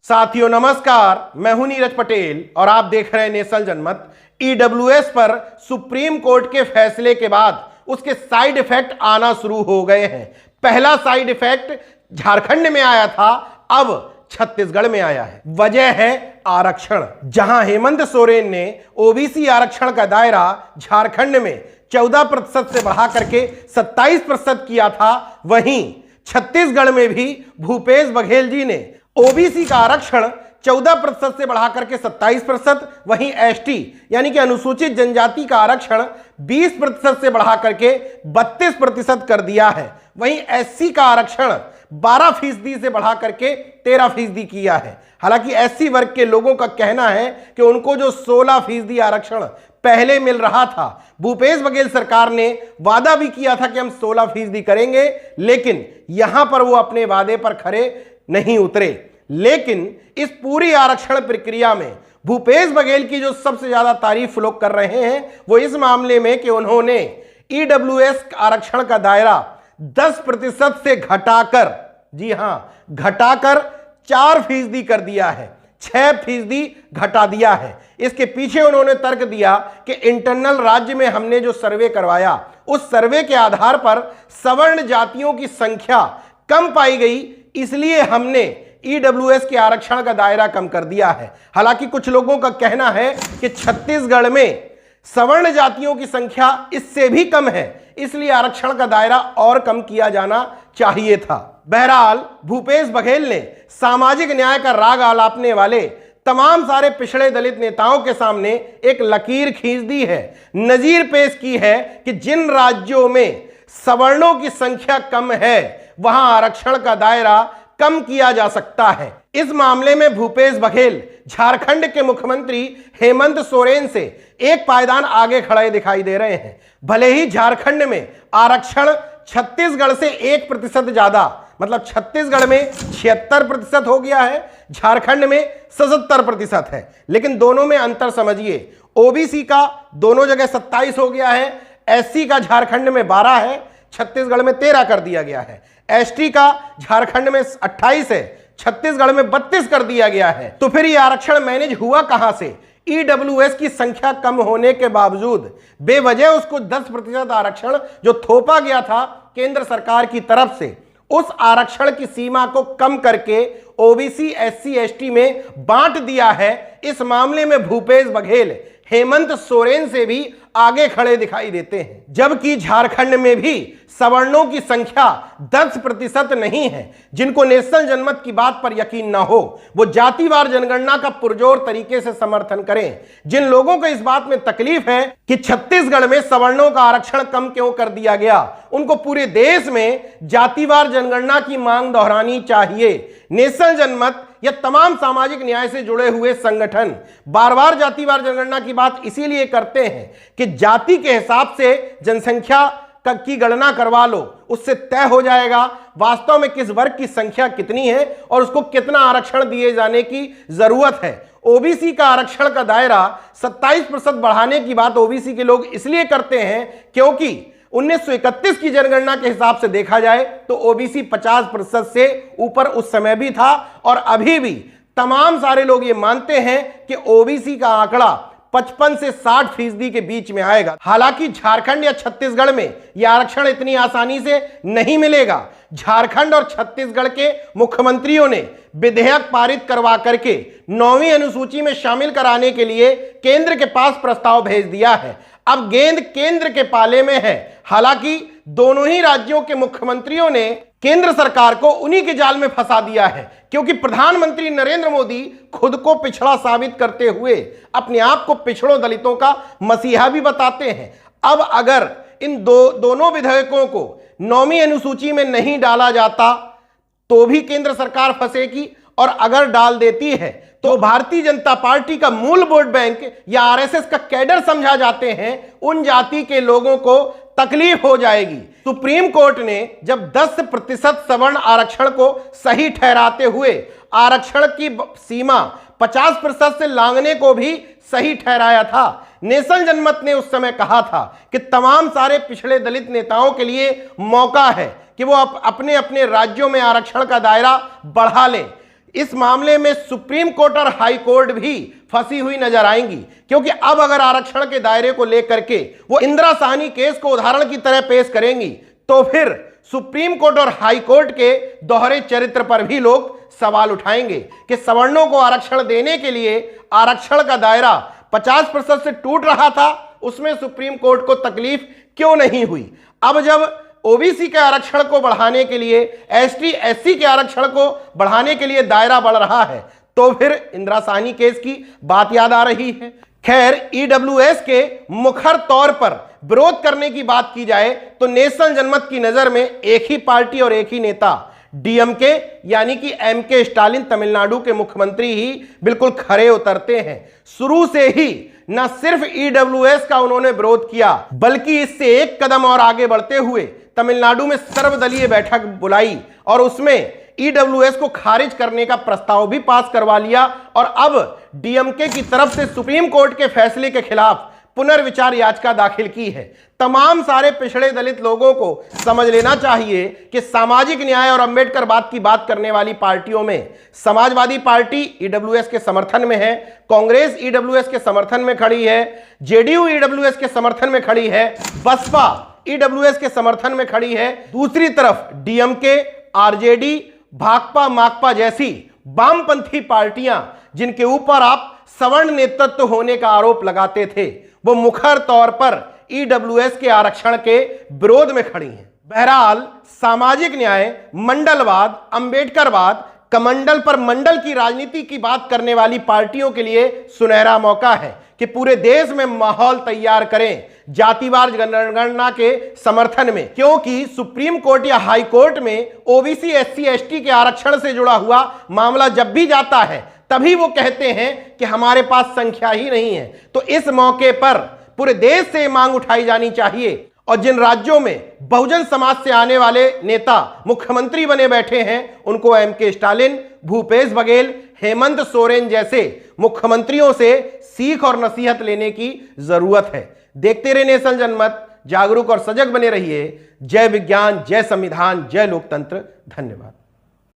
साथियों नमस्कार, मैं हूं नीरज पटेल और आप देख रहे हैं नेशनल जनमत। ईडब्ल्यूएस पर सुप्रीम कोर्ट के फैसले के बाद उसके साइड इफेक्ट आना शुरू हो गए हैं। पहला साइड इफेक्ट झारखंड में आया था, अब छत्तीसगढ़ में आया है। वजह है आरक्षण। जहां हेमंत सोरेन ने ओबीसी आरक्षण का दायरा झारखंड में 14% से बढ़ा करके 27% किया था, वहीं छत्तीसगढ़ में भी भूपेश बघेल जी ने ओबीसी का आरक्षण 14% से बढ़ा करके 27%, वहीं एसटी यानी कि अनुसूचित जनजाति का आरक्षण 20% से बढ़ा करके 32% कर दिया है। वहीं एससी का आरक्षण 12% से बढ़ा करके 13% किया है। हालांकि एससी वर्ग के लोगों का कहना है कि उनको जो 16% आरक्षण पहले मिल रहा था, भूपेश बघेल सरकार ने वादा भी किया था कि हम 16% करेंगे, लेकिन यहां पर वो अपने वादे पर खरे नहीं उतरे। लेकिन इस पूरी आरक्षण प्रक्रिया में भूपेश बघेल की जो सबसे ज्यादा तारीफ लोग कर रहे हैं वो इस मामले में कि उन्होंने ईडब्ल्यूएस आरक्षण का दायरा 10% से घटाकर, जी हां, घटाकर 4% कर दिया है, 6% घटा दिया है। इसके पीछे उन्होंने तर्क दिया कि इंटरनल राज्य में हमने जो सर्वे करवाया, उस सर्वे के आधार पर सवर्ण जातियों की संख्या कम पाई गई, इसलिए हमने ईडब्ल्यूएस के आरक्षण का दायरा कम कर दिया है। हालांकि कुछ लोगों का कहना है कि छत्तीसगढ़ में सवर्ण जातियों की संख्या इससे भी कम है, इसलिए आरक्षण का दायरा और कम किया जाना चाहिए था। बहरहाल भूपेश बघेल ने सामाजिक न्याय का राग आलापने वाले तमाम सारे पिछड़े दलित नेताओं के सामने एक लकीर खींच दी है, नजीर पेश की है कि जिन राज्यों में सवर्णों की संख्या कम है वहां आरक्षण का दायरा कम किया जा सकता है। इस मामले में भूपेश बघेल झारखंड के मुख्यमंत्री हेमंत सोरेन से एक पायदान आगे खड़े दिखाई दे रहे हैं। भले ही झारखंड में आरक्षण छत्तीसगढ़ से 1% ज्यादा, मतलब छत्तीसगढ़ में 76% हो गया है, झारखंड में 77% है, लेकिन दोनों में अंतर समझिए। ओबीसी का दोनों जगह 27 हो गया है, एससी का झारखंड में 12 है, छत्तीसगढ़ में 13 कर दिया गया है। एसटी का झारखंड में 28 है, छत्तीसगढ़ में 32 कर दिया गया है। तो फिर यह आरक्षण मैनेज हुआ कहां से? ईडब्ल्यूएस की संख्या कम होने के बावजूद बेवजह उसको 10% आरक्षण जो थोपा गया था केंद्र सरकार की तरफ से, उस आरक्षण की सीमा को कम करके ओबीसी, एससी, एसटी में बांट दिया है। इस मामले में भूपेश बघेल हेमंत सोरेन से भी आगे खड़े दिखाई देते हैं, जबकि झारखंड में भी सवर्णों की संख्या 10% नहीं है। जिनको नेशनल जनमत की बात पर यकीन ना हो वो जातिवार जनगणना का पुरजोर तरीके से समर्थन करें। जिन लोगों को इस बात में तकलीफ है कि छत्तीसगढ़ में सवर्णों का आरक्षण कम क्यों कर दिया गया, उनको पूरे देश में जातिवार जनगणना की मांग दोहरानी चाहिए। नेशनल जनमत या तमाम सामाजिक न्याय से जुड़े हुए संगठन बार बार जातिवार जनगणना की बात इसीलिए करते हैं कि जाति के हिसाब से जनसंख्या की गणना करवा लो, उससे तय हो जाएगा वास्तव में किस वर्ग की संख्या कितनी है और उसको कितना आरक्षण दिए जाने की जरूरत है। ओबीसी का आरक्षण का दायरा 27% बढ़ाने की बात ओबीसी के लोग इसलिए करते हैं क्योंकि 1931 की जनगणना के हिसाब से देखा जाए तो ओबीसी 50% से ऊपर उस समय भी था, और अभी भी तमाम सारे लोग ये मानते हैं कि ओबीसी का आंकड़ा 55 से 60% के बीच में आएगा। हालांकि झारखंड या छत्तीसगढ़ में यह आरक्षण इतनी आसानी से नहीं मिलेगा। झारखंड और छत्तीसगढ़ के मुख्यमंत्रियों ने विधेयक पारित करवा करके 9वीं अनुसूची में शामिल कराने के लिए केंद्र के पास प्रस्ताव भेज दिया है। अब गेंद केंद्र के पाले में है। हालांकि दोनों ही राज्यों के मुख्यमंत्रियों ने केंद्र सरकार को उन्हीं के जाल में फंसा दिया है, क्योंकि प्रधानमंत्री नरेंद्र मोदी खुद को पिछड़ा साबित करते हुए अपने आप को पिछड़ों दलितों का मसीहा भी बताते हैं। अब अगर इन दोनों विधेयकों को 9वीं अनुसूची में नहीं डाला जाता तो भी केंद्र सरकार फंसेगी, और अगर डाल देती है तो भारतीय जनता पार्टी का मूल वोट बैंक या आरएसएस का कैडर समझा जाते हैं उन जाति के लोगों को तकलीफ हो जाएगी। सुप्रीम कोर्ट ने जब 10% सवर्ण आरक्षण को सही ठहराते हुए आरक्षण की सीमा 50% से लांघने को भी सही ठहराया था, नेशनल जनमत ने उस समय कहा था कि तमाम सारे पिछड़े दलित नेताओं के लिए मौका है कि वो अपने अपने राज्यों में आरक्षण का दायरा बढ़ा लें। इस मामले में सुप्रीम कोर्ट और हाई कोर्ट भी फंसी हुई नजर आएंगी, क्योंकि अब अगर आरक्षण के दायरे को लेकर के वो इंदिरा साहनी केस को उदाहरण की तरह पेश करेंगी तो फिर सुप्रीम कोर्ट और हाई कोर्ट के दोहरे चरित्र पर भी लोग सवाल उठाएंगे कि सवर्णों को आरक्षण देने के लिए आरक्षण का दायरा 50% से टूट रहा था, उसमें सुप्रीम कोर्ट को तकलीफ क्यों नहीं हुई। अब जब ओबीसी के आरक्षण को बढ़ाने के लिए, एसटी एससी के आरक्षण को बढ़ाने के लिए दायरा बढ़ रहा है तो फिर इंदिरा साहनी केस की बात याद आ रही है। खैर, ईडब्ल्यूएस के मुखर तौर पर विरोध करने की बात की जाए तो नेशनल जनमत की नजर में एक ही पार्टी और एक ही नेता डीएमके यानी कि एमके स्टालिन तमिलनाडु के मुख्यमंत्री ही बिल्कुल खरे उतरते हैं। शुरू से ही न सिर्फ ईडब्ल्यूएस का उन्होंने विरोध किया बल्कि इससे एक कदम और आगे बढ़ते हुए तमिलनाडु में सर्वदलीय बैठक बुलाई और उसमें ईडब्ल्यूएस को खारिज करने का प्रस्ताव भी पास करवा लिया और अब डीएमके की तरफ से सुप्रीम कोर्ट के फैसले के खिलाफ पुनर्विचार याचिका दाखिल की है। तमाम सारे पिछड़े दलित लोगों को समझ लेना चाहिए कि सामाजिक न्याय और अंबेडकरवाद की बात करने वाली पार्टियों में समाजवादी पार्टी ईडब्ल्यूएस के समर्थन में है, कांग्रेस ईडब्ल्यूएस के समर्थन में खड़ी है, जेडीयू ईडब्ल्यूएस के समर्थन में खड़ी है, बसपा ईडब्ल्यूएस के समर्थन में खड़ी है। दूसरी तरफ डीएमके, आरजेडी, भाकपा, माकपा जैसी वामपंथी पार्टियां जिनके ऊपर आप सवर्ण नेतृत्व होने का आरोप लगाते थे, वो मुखर तौर पर ईडब्ल्यूएस के आरक्षण के विरोध में खड़ी हैं। बहरहाल, सामाजिक न्याय, मंडलवाद, अंबेडकरवाद, कमंडल पर मंडल की राजनीति की बात करने वाली पार्टियों के लिए सुनहरा मौका है कि पूरे देश में माहौल तैयार करें जातिवार जनगणना के समर्थन में, क्योंकि सुप्रीम कोर्ट या हाई कोर्ट में ओबीसी, एससी, एसटी के आरक्षण से जुड़ा हुआ मामला जब भी जाता है तभी वो कहते हैं कि हमारे पास संख्या ही नहीं है। तो इस मौके पर पूरे देश से मांग उठाई जानी चाहिए और जिन राज्यों में बहुजन समाज से आने वाले नेता मुख्यमंत्री बने बैठे हैं उनको एमके स्टालिन, भूपेश बघेल, हेमंत सोरेन जैसे मुख्यमंत्रियों से सीख और नसीहत लेने की जरूरत है। देखते रहे नेशनल जनमत, जागरूक और सजग बने रहिए। जय विज्ञान, जय संविधान, जय लोकतंत्र। धन्यवाद।